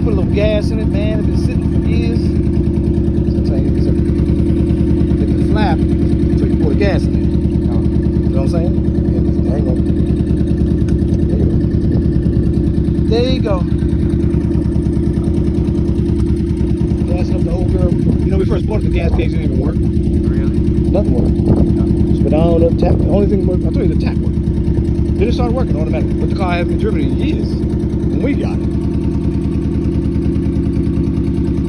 put a little gas in it, man. It's been sitting for years. Sometimes you hit the flap until you pour the gas in there. You know what I'm saying? There you go. Gas up the old girl. You know, we first bought it, the gas gauge didn't even work. Really? Nothing worked. But I don't know, the only thing worked, I told you the tap worked. Then it started working automatically. But the car hasn't been driven in years when we got it.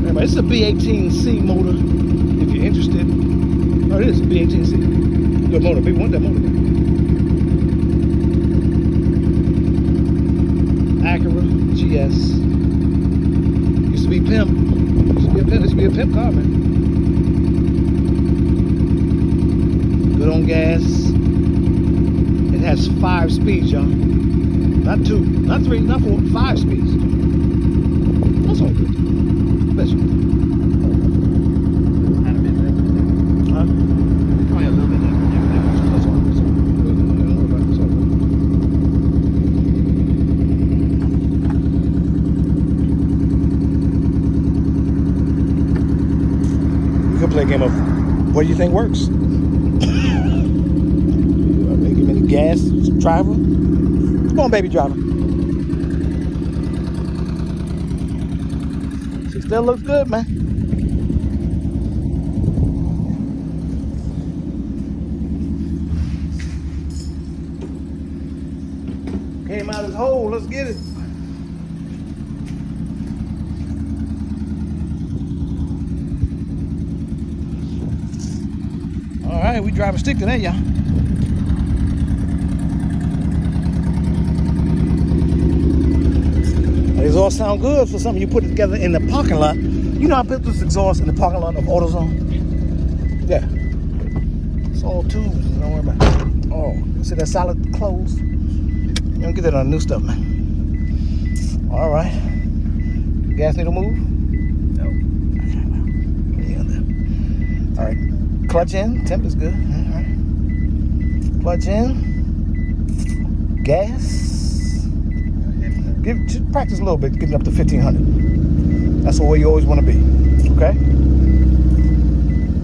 Anyway, it's a B18C motor if you're interested. Oh, it is a B18C. Good motor. People want that motor. Acura GS. Used to be pimp. Used to be a pimp car, man. Good on gas. It has 5 speeds, y'all. Not 2, not 3, not 4, 5 speeds. That's all good. Bless you. Huh? Probably a little bit less. That's all good. We could play a game of what do you think works? Give me the gas, driver. Come on, baby driver. She still looks good, man. Came out of his hole. Let's get it. All right, we driving stick today, y'all. Exhaust sound good for something you put it together in the parking lot. You know I put this exhaust in the parking lot of AutoZone? Yeah. It's all tubes. Don't worry about it. Oh, see that solid close? You don't get that on new stuff, man. All right. Gas needle move? No. Yeah, all right. Clutch in. Temp is good. All right. Clutch in. Gas. Just practice a little bit, getting up to 1500. That's the way you always want to be, okay?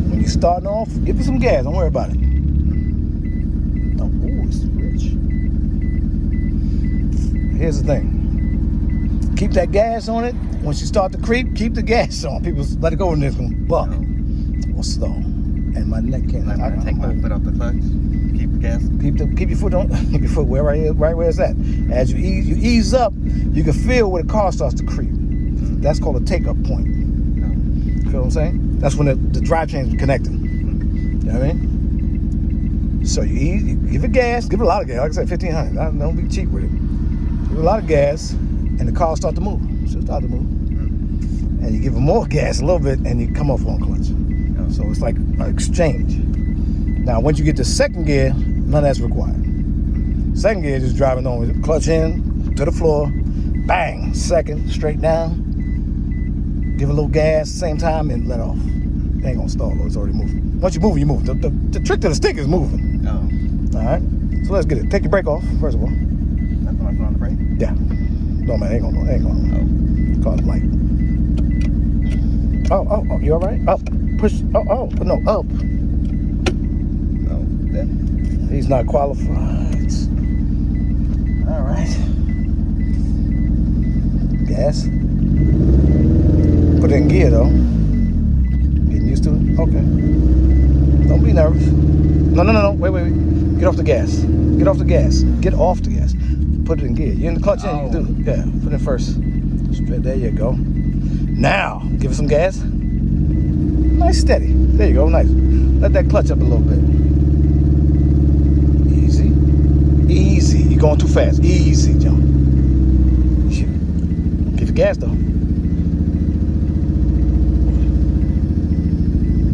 When you're starting off, give me some gas. Don't worry about it. Oh, it's rich. Here's the thing. Keep that gas on it. Once you start to creep, keep the gas on. People let it go and it's going to buck or slow. And my neck can't. I'm gonna take my foot off the clutch. Keep the gas. Keep your foot on. Keep your foot right where it's at. As you ease up, you can feel where the car starts to creep. That's called a take-up point. You feel what I'm saying? That's when the drive chain is connecting. You know what I mean? So you give it gas. Give it a lot of gas. Like I said, 1500. Don't be cheap with it. Give it a lot of gas, and the car will start to move. She'll start to move. And you give it more gas a little bit, and you come off one clutch. So it's like an exchange. Now, once you get to second gear, none of that's required. Second gear, just driving on with it. Clutch in, to the floor, bang, second, straight down. Give a little gas, same time, and let off. It ain't gonna stall, though, it's already moving. Once you move, you move. The trick to the stick is moving. Oh. All right, so let's get it. Take your brake off, first of all. That's when I put on the brake? Yeah. No, man, ain't gonna. Oh. Car's light. Oh, you all right? Up. Push. No, up. No, then. He's not qualified. All right. Gas. Put it in gear though. Getting used to it? Okay. Don't be nervous. No. Wait. Get off the gas. Get off the gas. Get off the gas. Put it in gear. You're in the clutch in, you can do it. Yeah, put it first. Straight, there you go. Now, give it some gas. Nice, steady. There you go, nice. Let that clutch up a little bit. Easy. You're going too fast. Easy, John. Give it gas, though.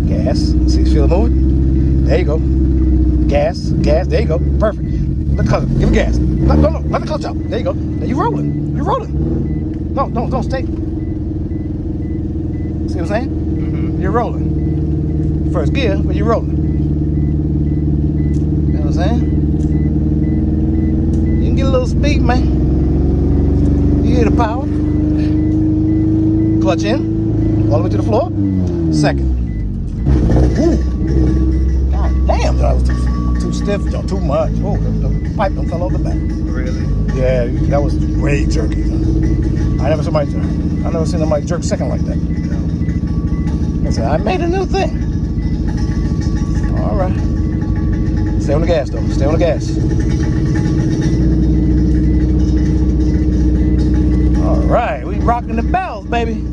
Gas. See, feel it moving? There you go. Gas. There you go. Perfect. Let the clutch. Give it gas. No. Let the clutch up. There you go. Now you're rolling. No, don't stay. See what I'm saying? Mm-hmm. You're rolling. First gear, but you're rolling. You know what I'm saying? You can get a little speed, man. You hear the power? clutch in, all the way to the floor. Second. Ooh. God damn, that was too stiff, too much. Oh, the pipe done fell off the back. Really? Yeah, that was way jerky. I never seen somebody jerk second like that. I said, I made a new thing. All right. Stay on the gas, though. Stay on the gas. All right, we rocking the bells, baby.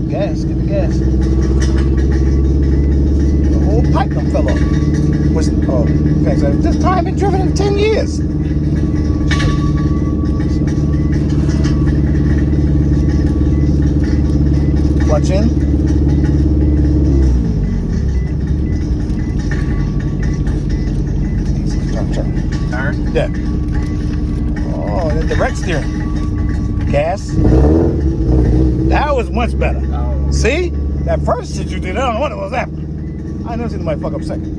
Gas, give me gas. The whole pipe done fell off. Okay, so this time been driven in 10 years. Clutch in. Turn. Yeah. Oh, the direct steering. Gas. That was much better. Oh. See? That first shit you did, I don't know what it was that. I never seen nobody fuck up second.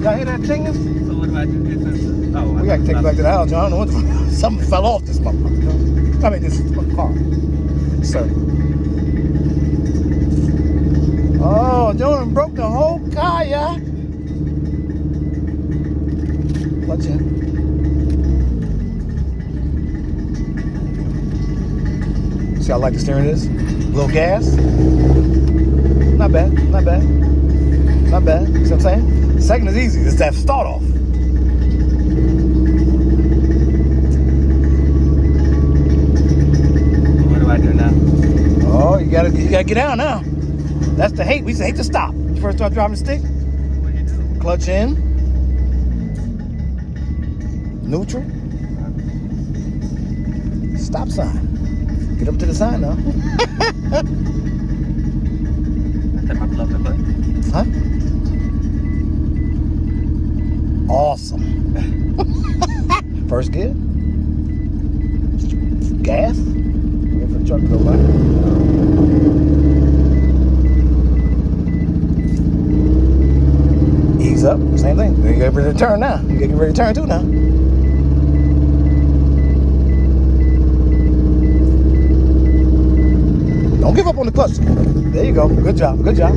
Y'all hear that tingling? So what do I do? We gotta take it back to the house, John. I don't know what the fuck. Something fell off this motherfucker, John. I mean, this car. Sir. Oh, John broke the whole car, yeah. Clutch in. See how light the steering is? A little gas. Not bad, not bad. Not bad. See what I'm saying? Second is easy. It's that start off. What do I do now? Oh, you gotta get down now. That's the hate. We used to hate to stop. When you first start driving the stick. What do you do? Clutch in. Neutral. Stop sign. Get up to the sign now. Take my glove to play. Huh? Awesome. First gear. Gas. Wait for the truck to go by. Ease up. Same thing. You get ready to turn now. You get ready to turn too now. Don't give up on the clutch. There you go. Good job. Good job.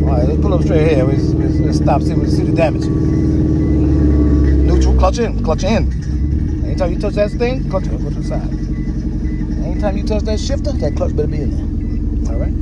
All right, let's pull up straight here. Let's stop. See the damage. Neutral. Clutch in. Clutch in. Anytime you touch that thing, clutch it. Go to the side. Anytime you touch that shifter, that clutch better be in there. All right.